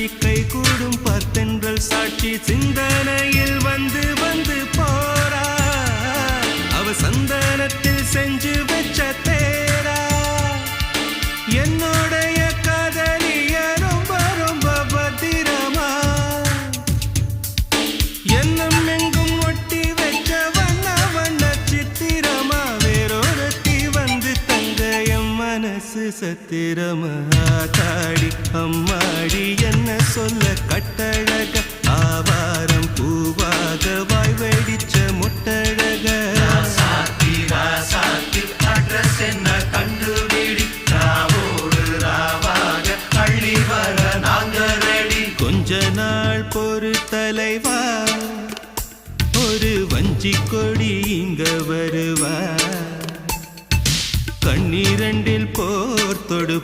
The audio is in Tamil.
காட்சி கை கூடும் பார்த்தென்றல் சாட்சி சிந்தனையில் வந்து வந்து போறா அவ சந்தனத்தில் செஞ்சு வச்ச தேரா என்னுடைய காதலிய ரொம்ப ரொம்ப பத்திரமா என்னும் எங்கும் ஒட்டி வச்ச வண்ண வண்ண சித்திரமா வேறொருத்தி வந்து தங்க என் மனசு சத்திரமா தாடி அம்மாடி என்ன சொல்ல கட்டழக ஆவாரம் பூவாக வாய் வெடிச்ச முட்டழக அட்ரஸ் என்ன கண்டுபிடி ராவோடு ராவாக அள்ளி வர நாங்க ரெடி கொஞ்ச நாள் பொறு தலைவா ஒரு வஞ்சி கொடி இங்க வருவா கண்ணீரண்டில் போர் தொடு